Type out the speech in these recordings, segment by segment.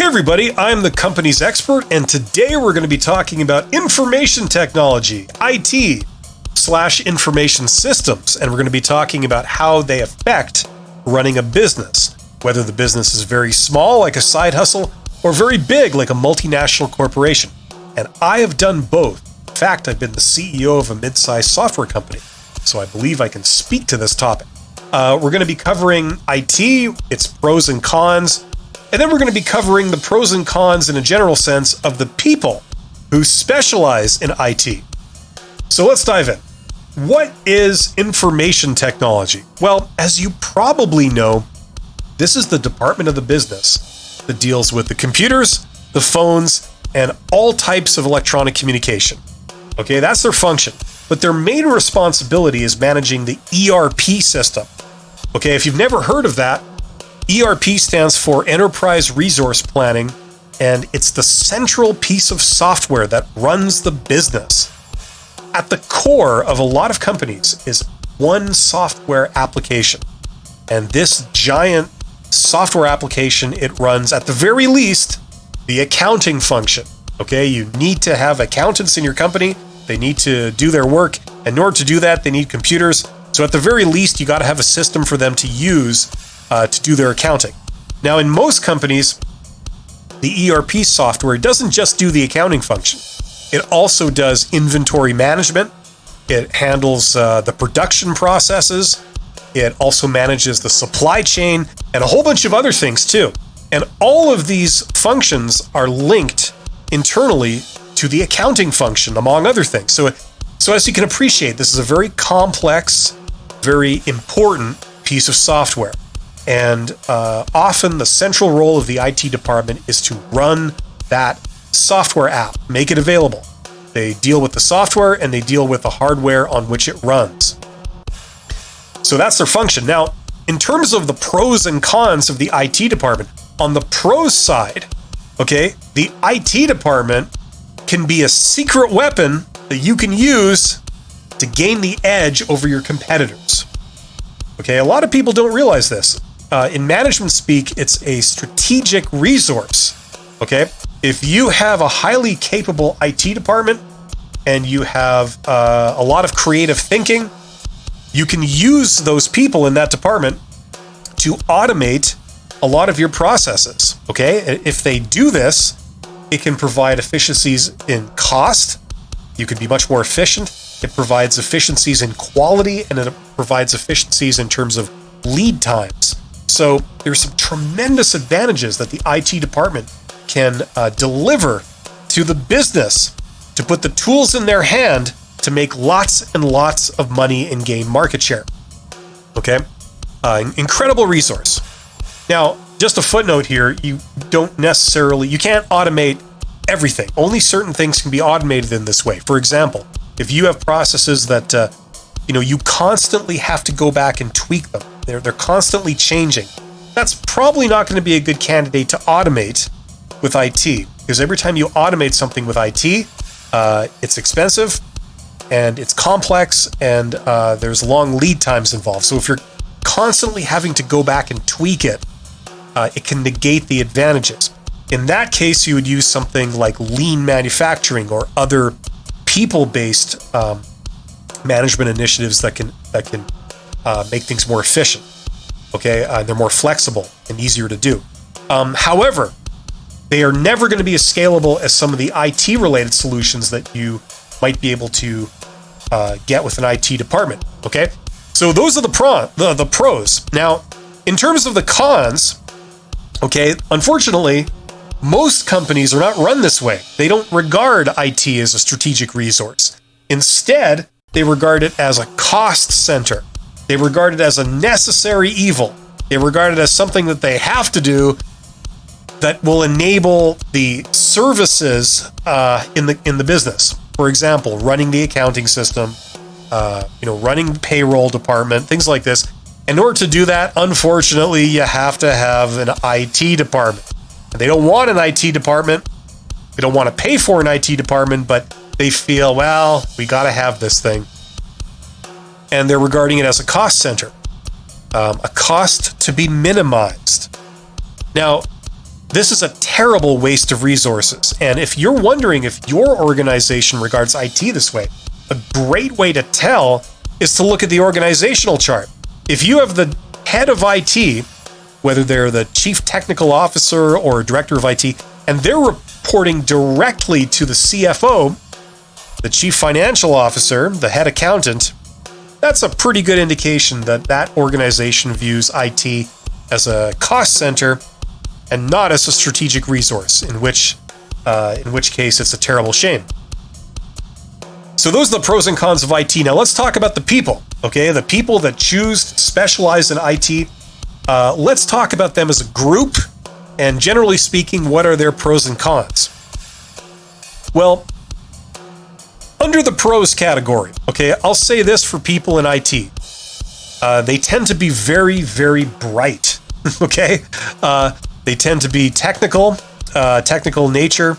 Hey everybody, I'm the company's expert, and today we're going to be talking about information technology, IT/information systems, and we're going to be talking about how they affect running a business, whether the business is very small, like a side hustle, or very big, like a multinational corporation. And I have done both. In fact, I've been the CEO of a mid-sized software company, so I believe I can speak to this topic. We're going to be covering IT, its pros and cons, and then we're going to be covering the pros and cons in a general sense of the people who specialize in IT. So let's dive in. What is information technology? Well, as you probably know, this is the department of the business that deals with the computers, the phones, and all types of electronic communication. Okay, that's their function. But their main responsibility is managing the ERP system. Okay, if you've never heard of that, ERP stands for Enterprise Resource Planning, and it's the central piece of software that runs the business. At the core of a lot of companies is one software application. And this giant software application, it runs, at the very least, the accounting function. Okay, you need to have accountants in your company. They need to do their work. And in order to do that, they need computers. So at the very least, you got to have a system for them to use to do their accounting. Now, in most companies, the ERP software doesn't just do the accounting function. It also does inventory management. It handles the production processes. It also manages the supply chain and a whole bunch of other things too. And all of these functions are linked internally to the accounting function, among other things. So as you can appreciate, this is a very complex, very important piece of software. And often the central role of the IT department is to run that software app, make it available. They deal with the software and they deal with the hardware on which it runs. So that's their function. Now, in terms of the pros and cons of the IT department, on the pros side, okay, the IT department can be a secret weapon that you can use to gain the edge over your competitors. Okay, a lot of people don't realize this. In management speak, it's a strategic resource. Okay, if you have a highly capable IT department and you have a lot of creative thinking, you can use those people in that department to automate a lot of your processes. Okay, if they do this, it can provide efficiencies in cost. You can be much more efficient. It provides efficiencies in quality, and it provides efficiencies in terms of lead times. So there's some tremendous advantages that the IT department can deliver to the business to put the tools in their hand to make lots and lots of money and gain market share. Okay, incredible resource. Now, just a footnote here, you can't automate everything. Only certain things can be automated in this way. For example, if you have processes that you constantly have to go back and tweak them, they're constantly changing, that's probably not going to be a good candidate to automate with IT, because every time you automate something with IT, it's expensive and it's complex, and there's long lead times involved. So if you're constantly having to go back and tweak it, it can negate the advantages. In that case, you would use something like lean manufacturing or other people-based management initiatives that can make things more efficient. Okay, they're more flexible and easier to do. However, they are never going to be as scalable as some of the IT-related solutions that you might be able to get with an IT department. Okay, so those are the pros. Now, in terms of the cons, okay, unfortunately, most companies are not run this way. They don't regard IT as a strategic resource. Instead, they regard it as a cost center. They regard it as a necessary evil. They regard it as something that they have to do that will enable the services in the business. For example, running the accounting system, running the payroll department, things like this. In order to do that, unfortunately, you have to have an IT department. And they don't want an IT department. They don't want to pay for an IT department, but they feel, well, we got to have this thing. And they're regarding it as a cost center, a cost to be minimized. Now, This is a terrible waste of resources. And if you're wondering if your organization regards IT this way, a great way to tell is to look at the organizational chart. If you have the head of IT, whether they're the chief technical officer or director of IT, and they're reporting directly to the CFO, the chief financial officer, the head accountant, that's a pretty good indication that that organization views IT as a cost center and not as a strategic resource, in which case it's a terrible shame. So those are the pros and cons of IT. Now let's talk about the people, okay? The people that choose to specialize in IT. Let's talk about them as a group, and generally speaking, what are their pros and cons? Well, under the pros category, okay, I'll say this for people in IT. They tend to be very, very bright, okay? They tend to be technical nature,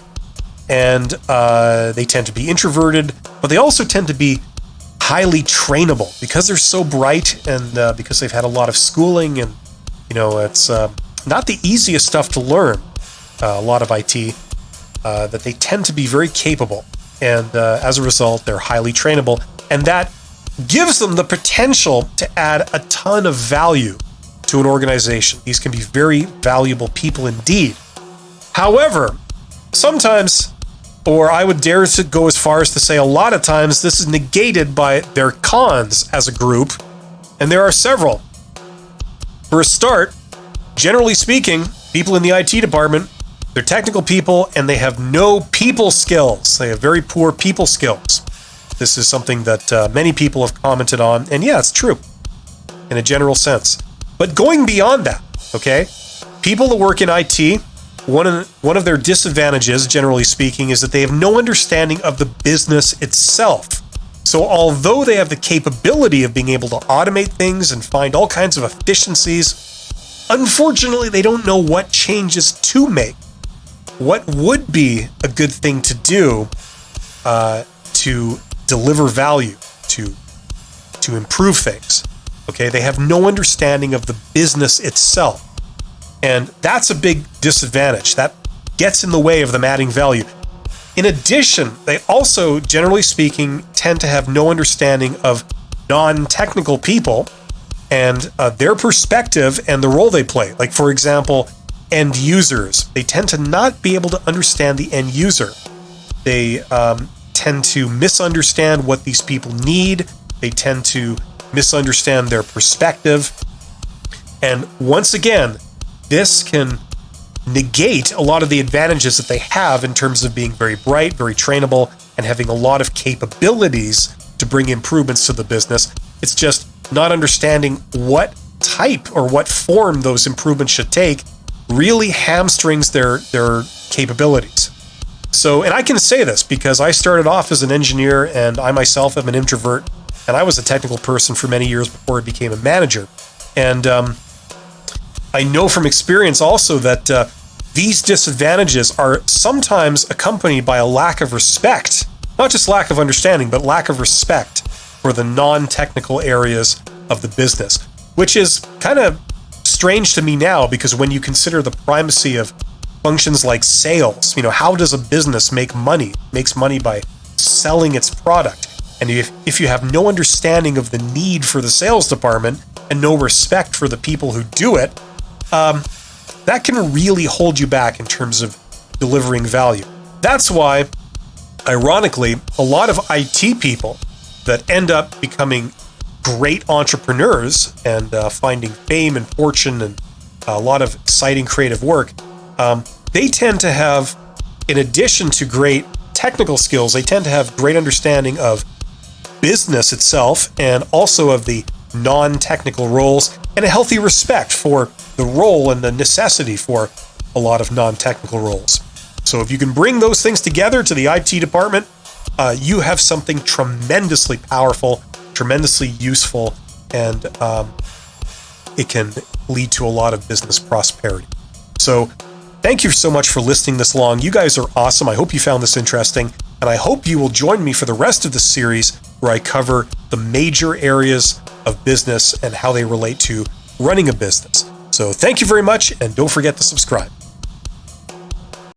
and they tend to be introverted, but they also tend to be highly trainable because they're so bright and because they've had a lot of schooling, and it's not the easiest stuff to learn. A lot of IT that they tend to be very capable, and as a result, they're highly trainable, and that gives them the potential to add a ton of value to an organization. These can be very valuable people indeed. However, sometimes, or I would dare to go as far as to say a lot of times, this is negated by their cons as a group, and there are several. For a start, generally speaking, people in the IT department, they're technical people and they have no people skills. They have very poor people skills. This is something that many people have commented on, and yeah, it's true in a general sense. But going beyond that, okay, people that work in IT, one of their disadvantages, generally speaking, is that they have no understanding of the business itself. So although they have the capability of being able to automate things and find all kinds of efficiencies, unfortunately, they don't know what changes to make. What would be a good thing to do to deliver value, to improve things. Okay, they have no understanding of the business itself. And that's a big disadvantage. That gets in the way of them adding value. In addition, they also, generally speaking, tend to have no understanding of non-technical people and their perspective and the role they play. Like, for example, end users. They tend to not be able to understand the end user. They tend to misunderstand what these people need. They tend to misunderstand their perspective. And once again, this can negate a lot of the advantages that they have in terms of being very bright, very trainable, and having a lot of capabilities to bring improvements to the business. It's just not understanding what type or what form those improvements should take really hamstrings their capabilities. So, and I can say this because I started off as an engineer, and I myself am an introvert, and I was a technical person for many years before I became a manager. And I know from experience also that these disadvantages are sometimes accompanied by a lack of respect, not just lack of understanding, but lack of respect for the non-technical areas of the business, which is kind of strange to me now, because when you consider the primacy of functions like sales, how does a business make money? It makes money by selling its product. And if you have no understanding of the need for the sales department and no respect for the people who do it, that can really hold you back in terms of delivering value. That's why, ironically, a lot of IT people that end up becoming great entrepreneurs and finding fame and fortune and a lot of exciting creative work, they tend to have, in addition to great technical skills, they tend to have great understanding of business itself and also of the non-technical roles, and a healthy respect for the role and the necessity for a lot of non-technical roles. So if you can bring those things together to the IT department, you have something tremendously powerful, tremendously useful, and it can lead to a lot of business prosperity. So thank you so much for listening this long. You guys are awesome. I hope you found this interesting, and I hope you will join me for the rest of the series where I cover the major areas of business and how they relate to running a business. So thank you very much, and don't forget to subscribe.